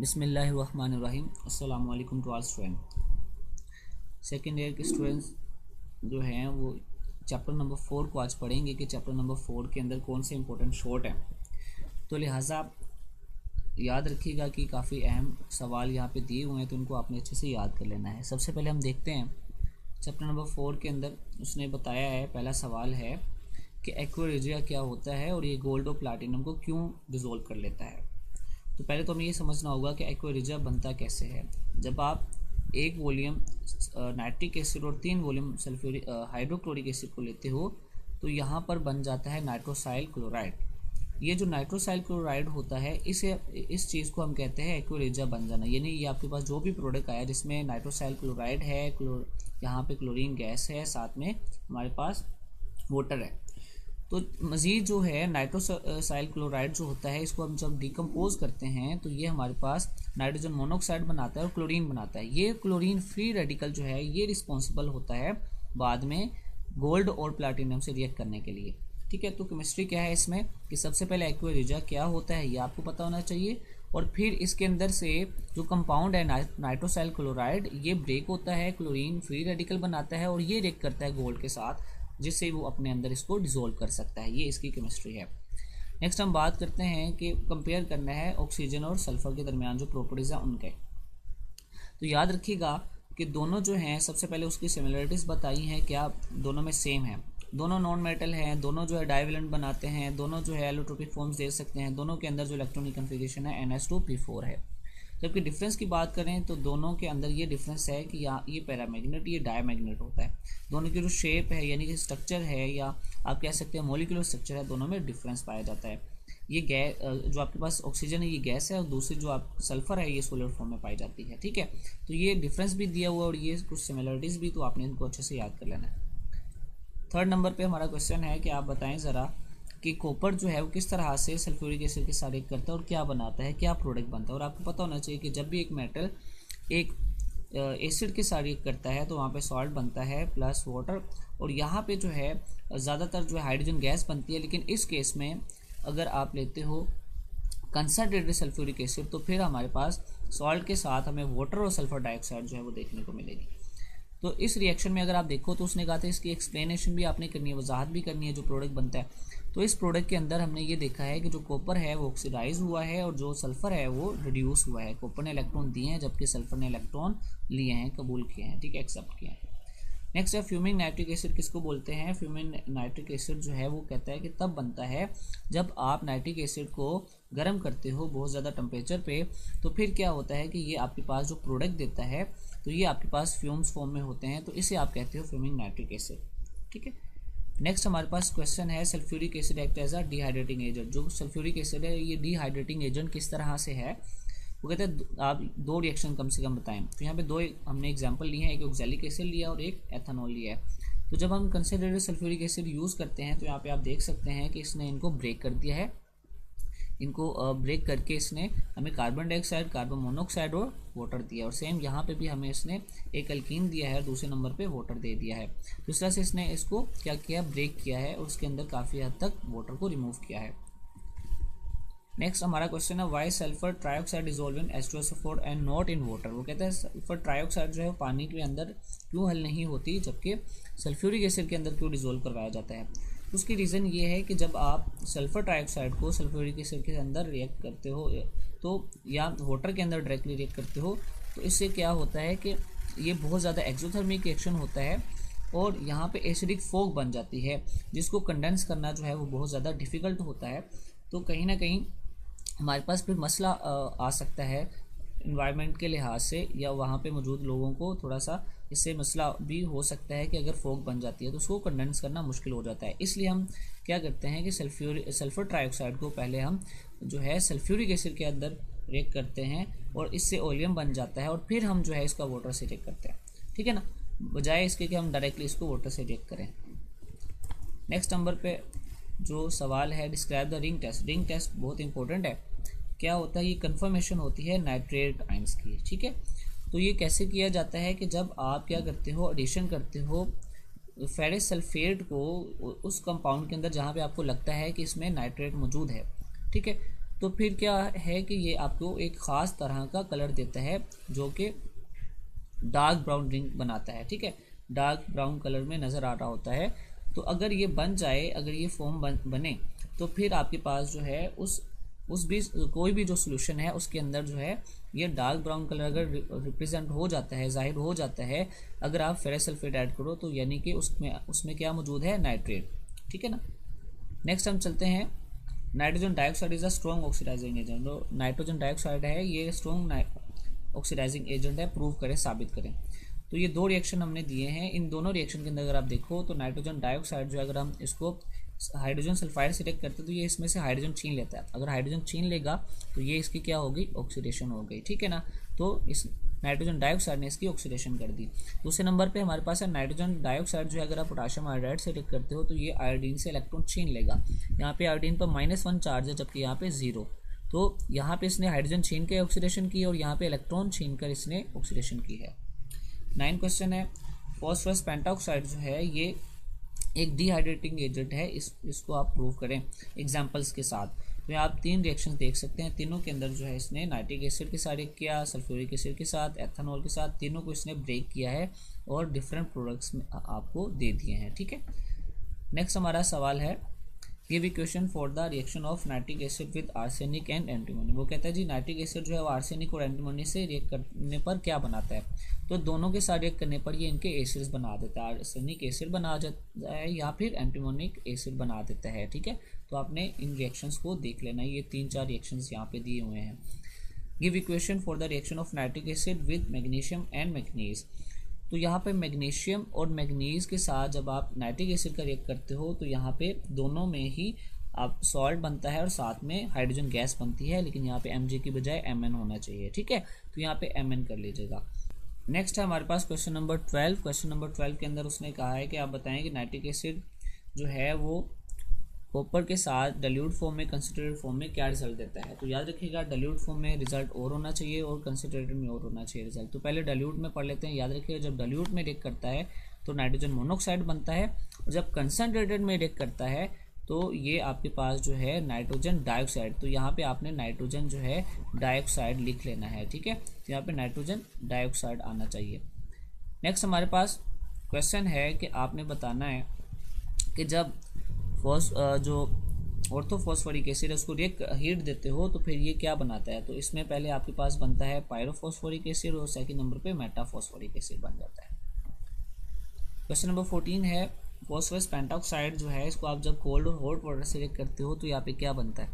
बिस्मिल्लाहिर्रहमानिर्रहीम। अस्सलाम वालेकुम to all student. Second year के स्टूडेंट्स जो हैं वो चैप्टर नंबर 4 को आज पढ़ेंगे कि चैप्टर नंबर 4 के अंदर कौन से इंपॉर्टेंट शॉर्ट हैं। तो लिहाजा याद रखिएगा कि काफ़ी अहम सवाल यहाँ पे दिए हुए हैं, तो उनको आपने अच्छे से याद कर लेना है। सबसे पहले हम देखते हैं चैप्टर नंबर 4 के अंदर उसने बताया है, पहला सवाल है कि एक्वा रेजिया क्या होता है और ये गोल्ड और प्लैटिनम को क्यों डिज़ोल्व कर लेता है। तो पहले तो हमें ये समझना होगा कि एक्वा रेजिया बनता कैसे है। जब आप एक वॉल्यूम नाइट्रिक एसिड और 3 वॉल्यूम सल्फ्यूरिक हाइड्रोक्लोरिक एसिड को लेते हो तो यहाँ पर बन जाता है नाइट्रोसाइल क्लोराइड। ये जो नाइट्रोसाइल क्लोराइड होता है इस चीज़ को हम कहते हैं एक्वा रेजिया बन जाना। यानी ये आपके पास जो भी प्रोडक्ट आया जिसमें नाइट्रोसाइल क्लोराइड है, यहाँ पे क्लोरीन गैस है, साथ में हमारे पास वाटर है, तो मज़ीद जो है नाइट्रोसाइल क्लोराइड जो होता है इसको हम जब डिकम्पोज करते हैं तो ये हमारे पास नाइट्रोजन मोनोऑक्साइड बनाता है और क्लोरीन बनाता है। ये क्लोरीन फ्री रेडिकल जो है ये रिस्पॉन्सिबल होता है बाद में गोल्ड और प्लैटिनम से रिएक्ट करने के लिए। ठीक है, तो केमिस्ट्री क्या है इसमें कि सबसे पहले एक्वा रेजिया क्या होता है ये आपको पता होना चाहिए, और फिर इसके अंदर से जो कंपाउंड है नाइट्रोसाइल क्लोराइड ये ब्रेक होता है, क्लोरीन फ्री रेडिकल बनाता है और ये रिएक्ट करता है गोल्ड के साथ, जिससे वो अपने अंदर इसको डिसोल्व कर सकता है। ये इसकी केमिस्ट्री है। नेक्स्ट हम बात करते हैं कि कंपेयर करना है ऑक्सीजन और सल्फर के दरमियान जो प्रॉपर्टीज़ हैं उनके। तो याद रखिएगा कि दोनों जो हैं सबसे पहले उसकी सिमिलरिटीज़ बताई हैं, क्या दोनों में सेम है, दोनों नॉन मेटल हैं, दोनों जो है डाइवेलेंट बनाते हैं, दोनों जो है एलोट्रोपिक फॉर्म्स दे सकते हैं, दोनों के अंदर जो इलेक्ट्रॉनिक कन्फिगरेशन है NH2P4 है। जबकि डिफरेंस की बात करें तो दोनों के अंदर ये डिफरेंस है कि यहाँ ये पैरामैग्नेट ये डायमैग्नेट होता है। दोनों की जो शेप है यानी कि स्ट्रक्चर है या आप कह सकते हैं मॉलिक्यूलर स्ट्रक्चर है, दोनों में डिफरेंस पाया जाता है। ये गैस जो आपके पास ऑक्सीजन है ये गैस है और दूसरी जो आप सल्फर है ये सोलर फॉर्म में पाई जाती है। ठीक है, तो ये डिफरेंस भी दिया हुआ और ये कुछ सिमिलरिटीज़ भी, तो आपने इनको अच्छे से याद कर लेना है। थर्ड नंबर पे हमारा क्वेश्चन है कि आप बताएं ज़रा कि कॉपर जो है वो किस तरह से सल्फ्यूरिक एसिड के साथ रिएक्ट करता है और क्या बनाता है, क्या प्रोडक्ट बनता है। और आपको पता होना चाहिए कि जब भी एक मेटल एक एसिड के साथ रिएक्ट करता है तो वहाँ पे सॉल्ट बनता है प्लस वाटर, और यहाँ पे जो है ज़्यादातर जो है हाइड्रोजन गैस बनती है। लेकिन इस केस में अगर आप लेते हो कंसनट्रेटेड सल्फ्यूरिक एसिड तो फिर हमारे पास सॉल्ट के साथ हमें वाटर और सल्फर डाइऑक्साइड जो है वो देखने को मिलेगी। तो इस रिएक्शन में अगर आप देखो तो उसने कहा था इसकी एक्सप्लेनेशन भी आपने करनी है, वजाहत भी करनी है जो प्रोडक्ट बनता है। तो इस प्रोडक्ट के अंदर हमने ये देखा है कि जो कॉपर है वो ऑक्सीडाइज हुआ है और जो सल्फर है वो रिड्यूस हुआ है। कॉपर ने इलेक्ट्रॉन दिए हैं जबकि सल्फर ने इलेक्ट्रॉन लिए हैं, कबूल किए हैं, ठीक है, एक्सेप्ट किए हैं। नेक्स्ट है फ्यूमिंग नाइट्रिक एसिड किसको बोलते हैं। फ्यूमिंग नाइट्रिक एसिड जो है वो कहता है कि तब बनता है जब आप नाइट्रिक एसिड को गर्म करते हो बहुत ज़्यादा टेम्परेचर पे, तो फिर क्या होता है कि ये आपके पास जो प्रोडक्ट देता है तो ये आपके पास फ्यूम्स फॉर्म में होते हैं, तो इसे आप कहते हो फ्यूमिंग नाइट्रिक एसिड। ठीक है, नेक्स्ट हमारे पास क्वेश्चन है sulphuric acid act as a dehydrating agent. जो सल्फ्यूरिक एसिड है ये डिहाइड्रेटिंग एजेंट किस तरह से है, वो कहते हैं आप 2 रिएक्शन कम से कम बताएं। तो यहाँ पे 2 हमने एग्जांपल लिए हैं, एक ऑक्सैलिक एसिड लिया और एक एथेनॉल लिया है। तो जब हम कंसनट्रेटेड सल्फ्यूरिक एसिड यूज़ करते हैं तो यहाँ पे आप देख सकते हैं कि इसने इनको ब्रेक कर दिया है। इनको ब्रेक करके इसने हमें कार्बन डाइऑक्साइड, कार्बन मोनोऑक्साइड और वाटर दिया, और सेम यहाँ पे भी हमें इसने एक अल्कीन दिया है और दूसरे नंबर पे वाटर दे दिया है। तो इस तरह से इसने इसको क्या किया, ब्रेक किया है और उसके अंदर काफ़ी हद तक वाटर को रिमूव किया है। नेक्स्ट हमारा क्वेश्चन है why sulphur trioxide dissolve in H2SO4 and not in water. वो कहता है सल्फर ट्राइऑक्साइड जो है पानी के अंदर क्यों हल नहीं होती जबकि सल्फ्यूरिक एसिड के अंदर क्यों डिजोल्व करवाया जाता है। उसकी रीज़न ये है कि जब आप सल्फर ट्राइऑक्साइड को सल्फ्यूरिक एसिड के अंदर रिएक्ट करते हो तो या वाटर के अंदर डायरेक्टली रिएक्ट करते हो तो इससे क्या होता है कि ये बहुत ज़्यादा एक्सोथर्मिक रिएक्शन होता है और यहाँ पे एसिडिक फॉग बन जाती है जिसको कंडेंस करना जो है वो बहुत ज़्यादा डिफ़िकल्ट होता है। तो कहीं ना कहीं हमारे पास फिर मसला आ सकता है इन्वायरमेंट के लिहाज से, या वहाँ पे मौजूद लोगों को थोड़ा सा इससे मसला भी हो सकता है कि अगर फॉग बन जाती है तो उसको कंडेंस करना मुश्किल हो जाता है। इसलिए हम क्या करते हैं कि सल्फर ट्राइऑक्साइड को पहले हम जो है सल्फ्यूरिक एसिड के अंदर रिएक्ट करते हैं और इससे ओलियम बन जाता है और फिर हम जो है इसका वाटर से रिएक्ट करते हैं। ठीक है ना, बजाय इसके कि हम डायरेक्टली इसको वाटर से रिएक्ट करें। नेक्स्ट नंबर पे जो सवाल है describe the ring test. Ring test बहुत इंपॉर्टेंट है। क्या होता है, ये कन्फर्मेशन होती है नाइट्रेट आयंस की। ठीक है, तो ये कैसे किया जाता है कि जब आप क्या करते हो, एडिशन करते हो फेरस सल्फेट को उस कंपाउंड के अंदर जहाँ पे आपको लगता है कि इसमें नाइट्रेट मौजूद है। ठीक है, तो फिर क्या है कि ये आपको एक ख़ास तरह का कलर देता है जो कि डार्क ब्राउन रिंग बनाता है, ठीक है, डार्क ब्राउन कलर में नज़र आ रहा होता है। तो अगर ये बन जाए, अगर ये फॉर्म बने, तो फिर आपके पास जो है उस भी कोई भी जो सोल्यूशन है उसके अंदर जो है ये डार्क ब्राउन कलर अगर रिप्रेजेंट हो जाता है, जाहिर हो जाता है, अगर आप फेरस सल्फेट ऐड करो तो यानी कि उसमें क्या मौजूद है, नाइट्रेट, ठीक है ना। नेक्स्ट हम चलते हैं, nitrogen dioxide is a strong oxidising agent. तो नाइट्रोजन डाइऑक्साइड है ये स्ट्रॉन्ग ऑक्सीडाइजिंग एजेंट है, प्रूव करें, साबित करें। तो ये दो रिएक्शन हमने दिए हैं, इन दोनों रिएक्शन के अंदर अगर आप देखो तो नाइट्रोजन डाइऑक्साइड जो है अगर हम इसको हाइड्रोजन सल्फाइड से रिएक्ट करते हैं तो ये इसमें से हाइड्रोजन छीन लेता है। अगर हाइड्रोजन छीन लेगा तो ये इसकी क्या होगी, ऑक्सीडेशन हो गई, ठीक है ना। तो इस नाइट्रोजन डाइऑक्साइड ने इसकी ऑक्सीडेशन कर दी। दूसरे नंबर पे हमारे पास है नाइट्रोजन डाइऑक्साइड जो है अगर आप पोटाशियम आयोडाइड से रिएक्ट करते हो तो ये आयोडीन से इलेक्ट्रॉन छीन लेगा। यहाँ पे आयोडीन पर -1 चार्ज है जबकि यहाँ पे 0। तो यहाँ पे इसने हाइड्रोजन छीन के ऑक्सीडेशन की और यहाँ पे इलेक्ट्रॉन छीन कर इसने ऑक्सीडेशन की है। 9 क्वेश्चन है, फॉस्फोरस पेंटाऑक्साइड जो है ये एक डिहाइड्रेटिंग एजेंट है, इसको आप प्रूव करें एग्जांपल्स के साथ। तो आप 3 रिएक्शन देख सकते हैं, तीनों के अंदर जो है इसने नाइट्रिक एसिड के साथ रिएक्ट किया, सल्फ्यूरिक एसिड के साथ, एथेनॉल के साथ, तीनों को इसने ब्रेक किया है और डिफरेंट प्रोडक्ट्स में आपको दे दिए हैं, ठीक है। नेक्स्ट हमारा सवाल है, give equation for the reaction of nitric acid with arsenic and antimony. वो कहता है जी नाइट्रिक एसिड जो है वो आर्सेनिक और एंटीमोनी से रिएक्ट करने पर क्या बनाता है। तो दोनों के साथ रिएक्ट करने पर ये इनके एसिड्स बना देता है, आर्सेनिक एसिड बना जाता है या फिर एंटीमोनिक एसिड बना देता है, ठीक है। तो आपने इन रिएक्शंस को देख लेना है, ये 3-4 रिएक्शंस यहाँ पे दिए हुए हैं। Give equation for the reaction of nitric acid with magnesium and manganese. तो यहाँ पे मैग्नीशियम और मैग्नीज के साथ जब आप नाइट्रिक एसिड का रिएक्ट करते हो तो यहाँ पे दोनों में ही आप सॉल्ट बनता है और साथ में हाइड्रोजन गैस बनती है, लेकिन यहाँ पे Mg की बजाय Mn होना चाहिए, ठीक है। तो यहाँ पे Mn कर लीजिएगा। नेक्स्ट है हमारे पास क्वेश्चन नंबर 12। क्वेश्चन नंबर 12 के अंदर उसने कहा है कि आप बताएं कि नाइट्रिक एसिड जो है वो कॉपर के साथ डाइल्यूट फॉर्म में, कंसंट्रेटेड फॉर्म में क्या रिजल्ट देता है। तो याद रखिएगा डाइल्यूट फॉर्म में रिजल्ट और होना चाहिए और कंसंट्रेटेड में और होना चाहिए रिजल्ट। तो पहले डाइल्यूट में पढ़ लेते हैं। याद रखिएगा जब डाइल्यूट में रिएक्ट करता है तो नाइट्रोजन मोनोऑक्साइड बनता है और जब कंसंट्रेटेड में रिएक्ट करता है तो ये आपके पास जो है नाइट्रोजन डाइऑक्साइड। तो यहाँ पे आपने नाइट्रोजन जो है डाइऑक्साइड लिख लेना है, ठीक है। तो यहाँ पे नाइट्रोजन डाइऑक्साइड आना चाहिए। नेक्स्ट हमारे पास क्वेश्चन है कि आपने बताना है कि जब जो ऑर्थोफॉस्फोरिक एसिड है उसको हीट देते हो तो फिर ये क्या बनाता है। तो इसमें पहले आपके पास बनता है पायरोफॉस्फोरिक एसिड और सेकंड नंबर पे मेटाफॉस्फोरिक एसिड बन जाता है। क्वेश्चन नंबर 14 है, फॉस्फोरस पेंटाऑक्साइड जो है इसको आप जब कोल्ड और हॉट वाटर से रिएक्ट करते हो तो यहाँ पे क्या बनता है।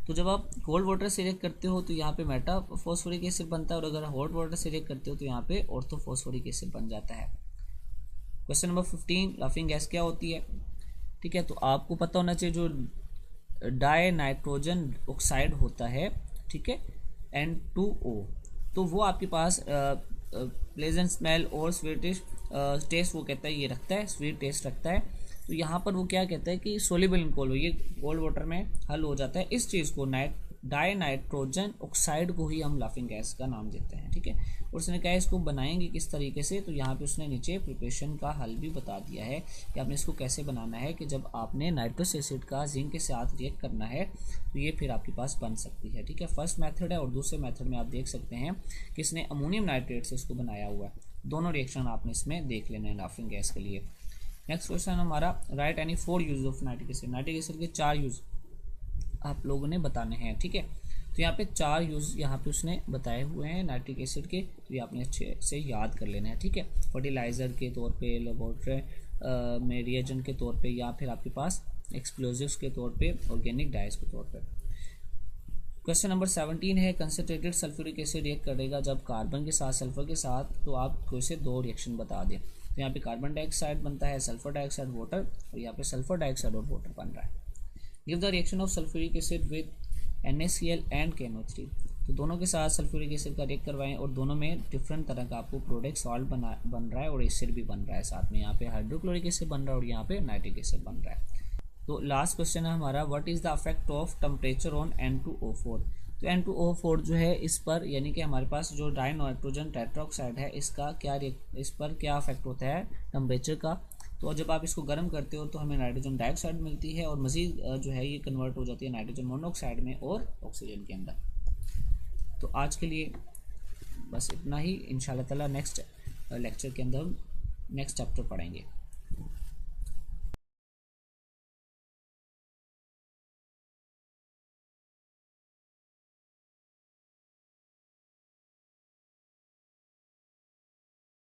तो जब आप कोल्ड वाटर से रिएक्ट करते हो तो यहाँ पे मेटाफॉस्फोरिक एसिड बनता है और अगर हॉट वाटर से रिएक्ट करते हो तो यहाँ पे ऑर्थोफॉस्फोरिक एसिड बन जाता है। क्वेश्चन नंबर 15, लाफिंग गैस क्या होती है, ठीक है। तो आपको पता होना चाहिए जो डाई नाइट्रोजन ऑक्साइड होता है, ठीक है, N2O, तो वो आपके पास प्लेजेंट स्मेल और स्वीटिश टेस्ट वो कहता है ये रखता है, स्वीट टेस्ट रखता है। तो यहाँ पर वो क्या कहता है कि सोल्यूबल इन कोल्ड, ये कोल्ड वाटर में हल हो जाता है। इस चीज़ को डाई नाइट्रोजन ऑक्साइड को ही हम लाफिंग गैस का नाम देते हैं, ठीक है। और उसने कहा इसको बनाएंगे किस तरीके से, तो यहाँ पे उसने नीचे प्रिपरेशन का हल भी बता दिया है कि आपने इसको कैसे बनाना है कि जब आपने नाइट्रस एसिड का जिंक के साथ रिएक्ट करना है तो ये फिर आपके पास बन सकती है, ठीक है। फर्स्ट मेथड है और दूसरे मेथड में आप देख सकते हैं कि इसने अमोनियम नाइट्रेट से इसको बनाया हुआ है। दोनों रिएक्शन आपने इसमें देख लेना है लाफिंग गैस के लिए। नेक्स्ट क्वेश्चन हमारा, right any 4 use of nitric acid. Nitric acid के 4 यूज़ आप लोगों ने बताने हैं, ठीक है। तो यहाँ पे 4 यूज़ यहाँ पे उसने बताए हुए हैं नाइट्रिक एसिड के, तो ये आपने अच्छे से याद कर लेना है, ठीक है। फर्टिलाइज़र के तौर पे, लेबोरेटरी में रिएजेंट के तौर पे, या फिर आपके पास एक्सप्लोजिव्स के तौर पे, ऑर्गेनिक डाइस के तौर पे। क्वेश्चन नंबर 17 है, कंसंट्रेटेड सल्फ्यूरिक एसिड रिएक्ट करेगा जब कार्बन के साथ सल्फर के साथ, तो आप कोई से 2 रिएक्शन बता दें। तो यहाँ पे कार्बन डाइऑक्साइड बनता है, सल्फर डाइऑक्साइड वाटर, और यहाँ पे सल्फर डाइऑक्साइड और वाटर बन रहा है। Give the reaction of sulphuric acid with NaCl and KNO3। तो दोनों के साथ सल्फ्यूरिक एसिड का रिएक्ट करवाएं और दोनों में डिफरेंट तरह का आपको प्रोडक्ट सॉल्ट बन रहा है और एसिड भी बन रहा है साथ में। यहाँ पे हाइड्रोक्लोरिक एसिड बन रहा है और यहाँ पे नाइट्रिक एसिड बन रहा है। तो लास्ट क्वेश्चन है हमारा, what is the affect of temperature on N2O4। तो N2O4 जो है इस पर, यानी कि हमारे पास जो डाई नाइट्रोजन टेट्राऑक्साइड है इसका क्या, इस पर क्या अफेक्ट होता है टेम्परेचर का। तो जब आप इसको गर्म करते हो तो हमें नाइट्रोजन डाइऑक्साइड मिलती है और मज़ीद जो है ये कन्वर्ट हो जाती है नाइट्रोजन मोनोऑक्साइड में और ऑक्सीजन के अंदर। तो आज के लिए बस इतना ही। इंशाल्लाह ताला नेक्स्ट लेक्चर के अंदर हम नेक्स्ट चैप्टर पढ़ेंगे।